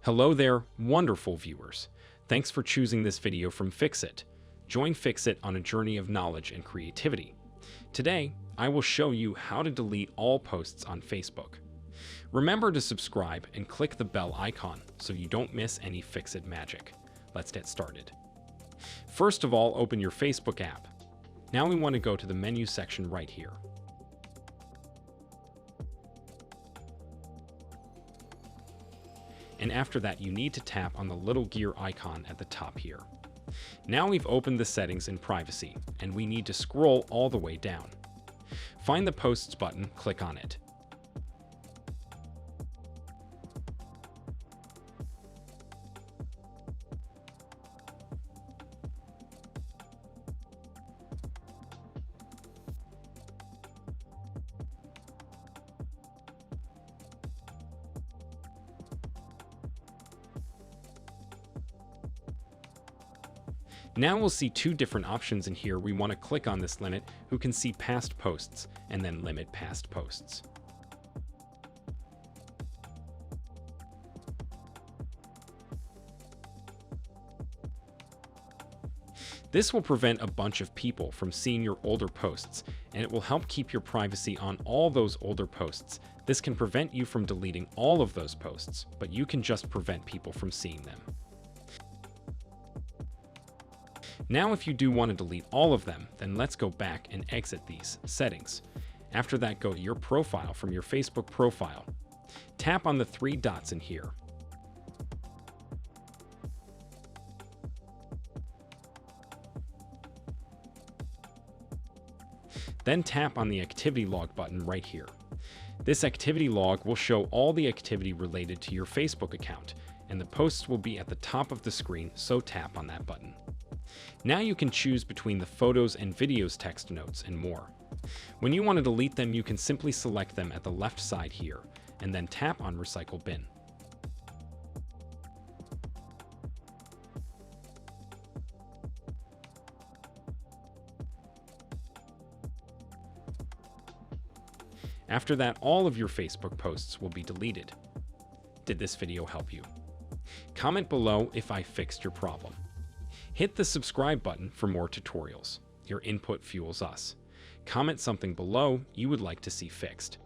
Hello there, wonderful viewers. Thanks for choosing this video from Fixit. Join Fixit on a journey of knowledge and creativity. Today, I will show you how to delete all posts on Facebook. Remember to subscribe and click the bell icon so you don't miss any Fixit magic. Let's get started. First of all, open your Facebook app. Now we want to go to the menu section right here. And after that, you need to tap on the little gear icon at the top here. Now we've opened the settings in privacy, and we need to scroll all the way down. Find the Posts button, click on it. Now we'll see two different options in here. We want to click on this limit who can see past posts and then limit past posts. This will prevent a bunch of people from seeing your older posts, and it will help keep your privacy on all those older posts. This can prevent you from deleting all of those posts, but you can just prevent people from seeing them. Now, if you do want to delete all of them, then let's go back and exit these settings. After that, go to your profile from your Facebook profile. Tap on the three dots in here. Then tap on the activity log button right here. This activity log will show all the activity related to your Facebook account, and the posts will be at the top of the screen, so tap on that button. Now you can choose between the photos and videos, text notes, and more. When you want to delete them, you can simply select them at the left side here, and then tap on Recycle Bin. After that, all of your Facebook posts will be deleted. Did this video help you? Comment below if I fixed your problem. Hit the subscribe button for more tutorials. Your input fuels us. Comment something below you would like to see fixed.